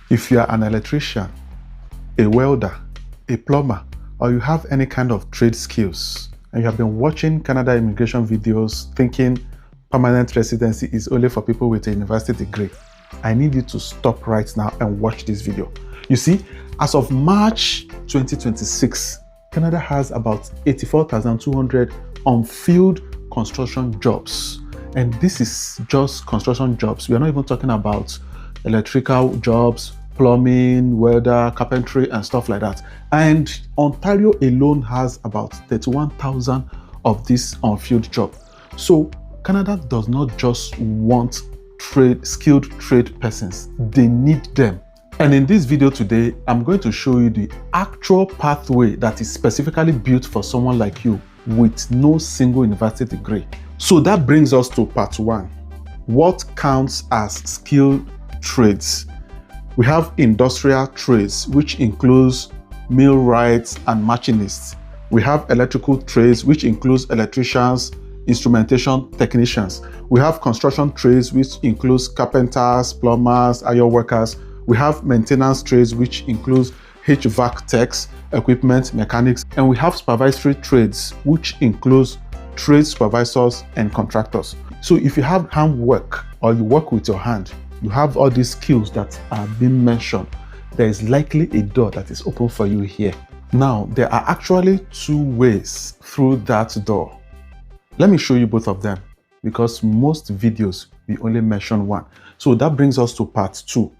If you are an electrician, a welder, a plumber, or you have any kind of trade skills, and you have been watching Canada immigration videos thinking permanent residency is only for people with a university degree, I need you to stop right now and watch this video. You see, as of March 2026, Canada has about 84,200 unfilled construction jobs. And this is just construction jobs. We are not even talking about electrical jobs, plumbing, welder, carpentry, and stuff like that. And Ontario alone has about 31,000 of these unfilled jobs. So Canada does not just want skilled trade persons, they need them. And in this video today, I'm going to show you the actual pathway that is specifically built for someone like you with no single university degree. So that brings us to part one. What counts as skilled trades? We have industrial trades, which includes millwrights and machinists. We have electrical trades, which includes electricians, instrumentation technicians. We have construction trades, which includes carpenters, plumbers, iron workers. We have maintenance trades, which includes HVAC techs, equipment mechanics, and we have supervisory trades, which includes trade supervisors and contractors. So if you have handwork or you work with your hand, you have all these skills that are being mentioned, there is likely a door that is open for you here. Now, there are actually two ways through that door. Let me show you both of them because most videos we only mention one. So that brings us to part two.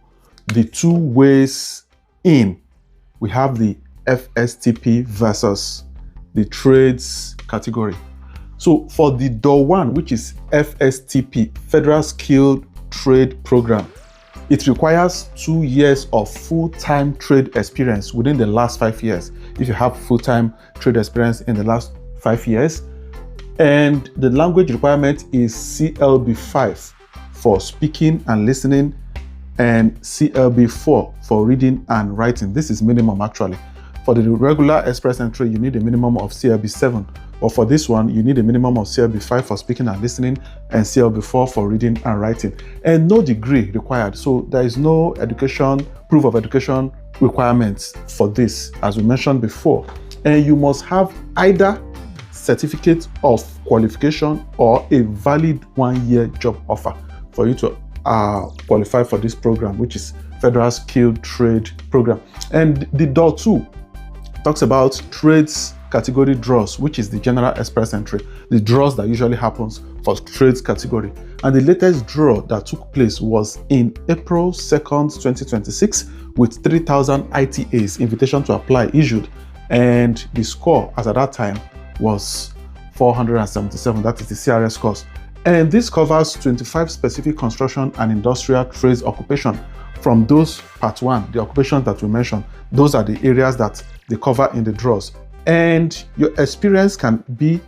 The two ways in. We have the FSTP versus the trades category. So for the door one, which is FSTP, Federal Skilled Trade Program, it requires 2 years of full-time trade experience within the last 5 years. If you have full-time trade experience in the last 5 years, and the language requirement is CLB5 for speaking and listening, and CLB4 for reading and writing. This is minimum actually. For the regular express entry, you need a minimum of CLB7, but for this one, you need a minimum of CLB5 for speaking and listening, and CLB4 for reading and writing, and no degree required. So there is no proof of education requirements for this, as we mentioned before. And you must have either certificate of qualification or a valid 1-year job offer for you to qualify for this program, which is Federal Skilled Trade Program. And the door 2 talks about trades category draws, which is the general express entry, the draws that usually happens for trades category. And the latest draw that took place was in April 2nd, 2026, with 3,000 ITAs, invitation to apply, issued, and the score as at that time was 477. That is the CRS scores. And this covers 25 specific construction and industrial trades occupation. From those part one, the occupations that we mentioned, those are the areas that they cover in the draws. And your experience can be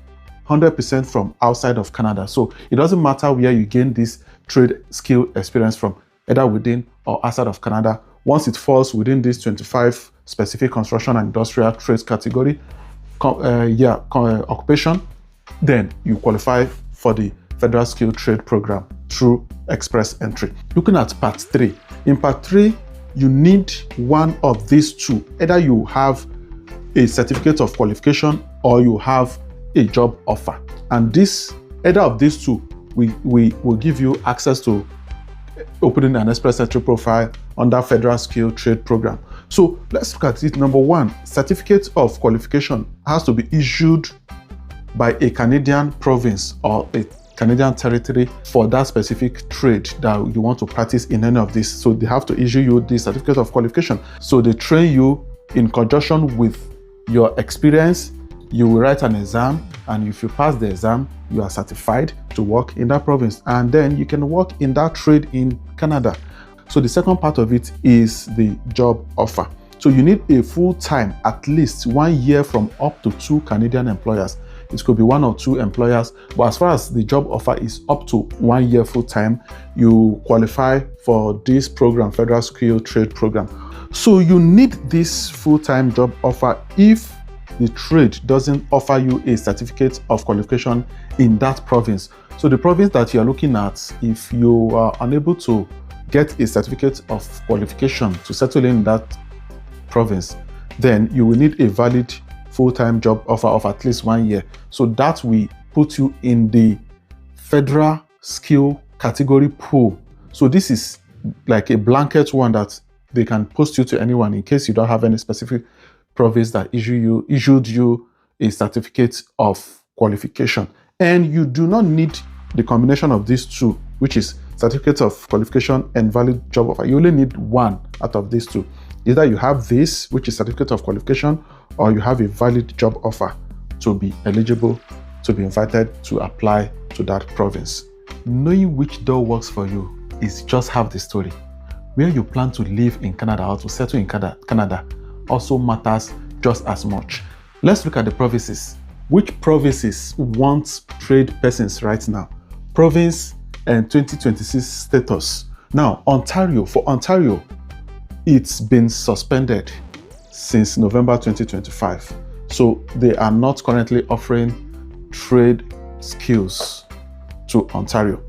100% from outside of Canada. So it doesn't matter where you gain this trade skill experience from, either within or outside of Canada. Once it falls within this 25 specific construction and industrial trades category, occupation, then you qualify for the Federal Skilled Trade Program through express entry. Looking at part 3. In part 3, you need one of these two. Either you have a certificate of qualification or you have a job offer. And either of these two, we will give you access to opening an express entry profile under Federal Skilled Trade Program. So let's look at it. Number 1, certificate of qualification has to be issued by a Canadian province or a Canadian territory for that specific trade that you want to practice in any of this. So they have to issue you the certificate of qualification. So they train you in conjunction with your experience. You will write an exam, and if you pass the exam, you are certified to work in that province, and then you can work in that trade in Canada. So the second part of it is the job offer. So you need a full-time, at least 1 year from up to 2 Canadian employers. It could be 1 or 2 employers, but as far as the job offer is up to 1 year full-time, you qualify for this program, Federal Skilled Trade Program. So you need this full-time job offer if the trade doesn't offer you a certificate of qualification in that province. So the province that you are looking at, if you are unable to get a certificate of qualification to settle in that province, then you will need a valid full-time job offer of at least 1 year. So that will put you in the federal skill category pool. So this is like a blanket one that they can post you to anyone in case you don't have any specific province that issued you a certificate of qualification. And you do not need the combination of these two, which is certificate of qualification and valid job offer. You only need one out of these two. Either you have this, which is certificate of qualification, or you have a valid job offer to be eligible to be invited to apply to that province. Knowing which door works for you is just half the story. Where you plan to live in Canada or to settle in Canada also matters just as much. Let's look at the provinces. Which provinces want trade persons right now? Province and 2026 status. Now, Ontario, for Ontario, it's been suspended since November 2025. So they are not currently offering trade skills to Ontario.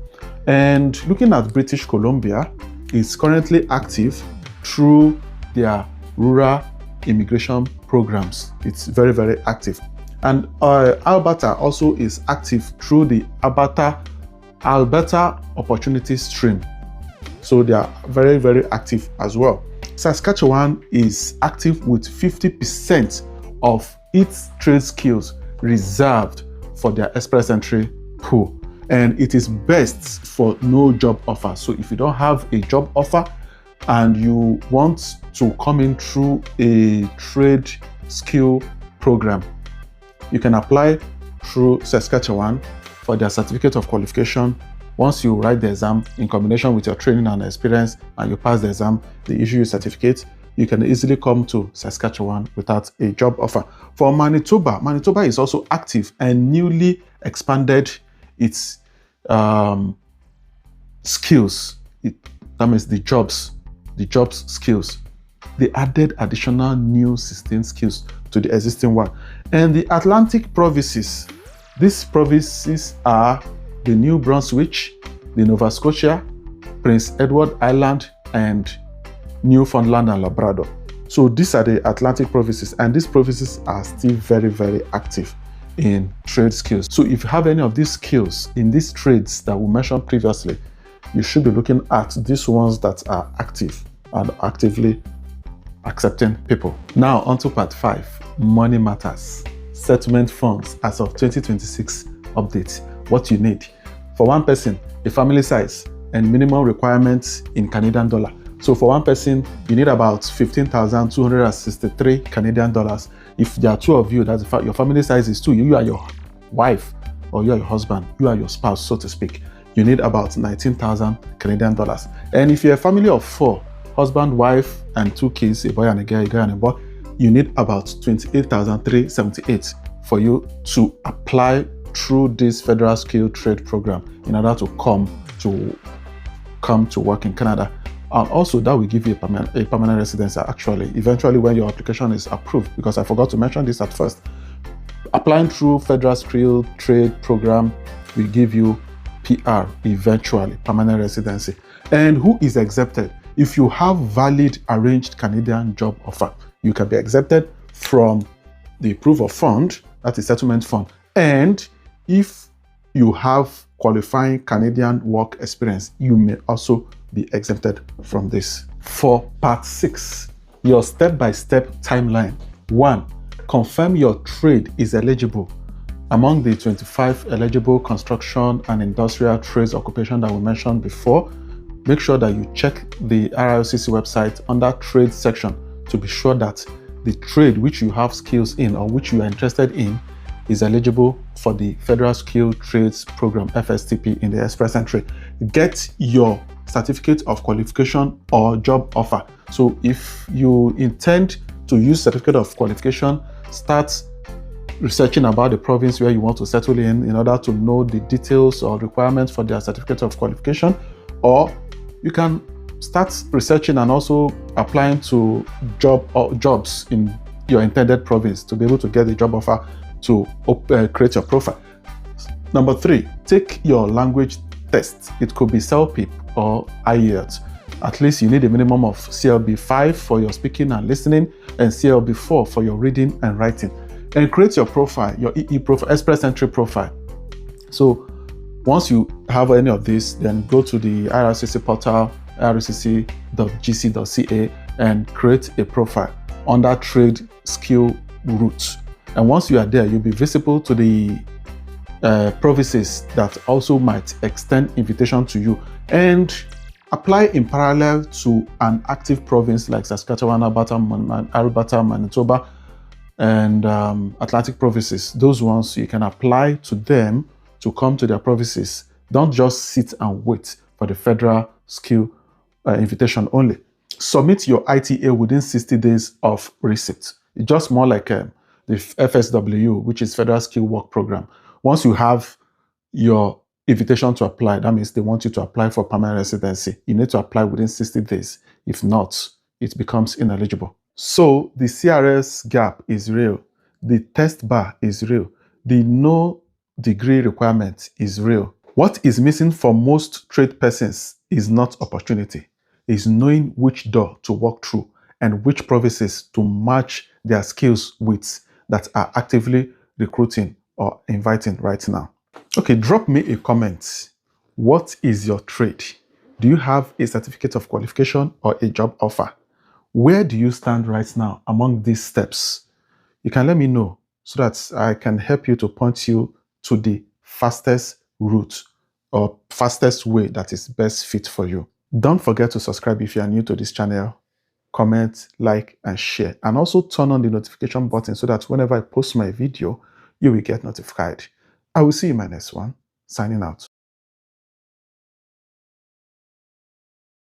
And looking at British Columbia, it's currently active through their rural immigration programs. It's very, very active. And Alberta also is active through the Alberta Opportunity Stream. So they are very, very active as well. Saskatchewan is active with 50% of its trade skills reserved for their express entry pool. And it is best for no job offer. So if you don't have a job offer and you want to come in through a trade skill program, you can apply through Saskatchewan for their certificate of qualification. Once you write the exam in combination with your training and experience and you pass the exam, they issue you a certificate, you can easily come to Saskatchewan without a job offer. For Manitoba, Manitoba is also active and newly expanded its skills. That means the jobs skills. They added additional new 16 skills to the existing one. And the Atlantic provinces, these provinces are the New Brunswick, the Nova Scotia, Prince Edward Island, and Newfoundland and Labrador. So these are the Atlantic provinces, and these provinces are still very, very active in trade skills. So if you have any of these skills in these trades that we mentioned previously, you should be looking at these ones that are active and actively accepting people. Now on to part 5, money matters. Settlement funds as of 2026 update. What you need for one person, a family size and minimum requirements in Canadian dollar. So for one person, you need about 15,263 Canadian dollars. If there are two of you, that's the fact, your family size is 2. You are your wife or you are your husband, you are your spouse, so to speak. You need about 19,000 Canadian dollars. And if you're a family of 4, husband, wife, and 2 kids, a boy and a girl and a boy, you need about 28,378 for you to apply through this federal skill trade program in order to come to work in Canada. And also that will give you a permanent residency actually, eventually when your application is approved, because I forgot to mention this at first. Applying through federal skill trade program will give you PR, eventually permanent residency. And who is exempted? If you have valid arranged Canadian job offer, you can be exempted from the proof of fund, that is settlement fund. And if you have qualifying Canadian work experience, you may also be exempted from this. For part 6, your step-by-step timeline. 1. Confirm your trade is eligible. Among the 25 eligible construction and industrial trades occupation that we mentioned before, make sure that you check the RIOCC website under trade section to be sure that the trade which you have skills in or which you are interested in is eligible for the Federal Skilled Trades Program, FSTP, in the express entry. Get your certificate of qualification or job offer. So if you intend to use certificate of qualification, start researching about the province where you want to settle in order to know the details or requirements for their certificate of qualification, or you can start researching and also applying to jobs in your intended province to be able to get the job offer to create your profile. Number 3, take your language test. It could be CELPIP or IELTS. At least you need a minimum of CLB 5 for your speaking and listening, and CLB 4 for your reading and writing. And create your profile, your EE profile, Express Entry profile. So once you have any of this, then go to the IRCC portal, ircc.gc.ca, and create a profile under trade skill route. And once you are there, you'll be visible to the provinces that also might extend invitation to you, and apply in parallel to an active province like Saskatchewan, Alberta, Manitoba, and Atlantic provinces. Those ones, you can apply to them to come to their provinces. Don't just sit and wait for the federal skill invitation only. Submit your ITA within 60 days of receipt. It's just more like the FSW, which is Federal Skill Work Program. Once you have your invitation to apply, that means they want you to apply for permanent residency. You need to apply within 60 days. If not, it becomes ineligible. So the CRS gap is real. The test bar is real. The no degree requirement is real. What is missing for most trade persons is not opportunity. It's knowing which door to walk through and which provinces to match their skills with that are actively recruiting or inviting right now. Okay, drop me a comment. What is your trade? Do you have a certificate of qualification or a job offer? Where do you stand right now among these steps? You can let me know so that I can help you to point you to the fastest route or fastest way that is best fit for you. Don't forget to subscribe if you are new to this channel. Comment, like, and share. And also turn on the notification button so that whenever I post my video, you will get notified. I will see you in my next one. Signing out.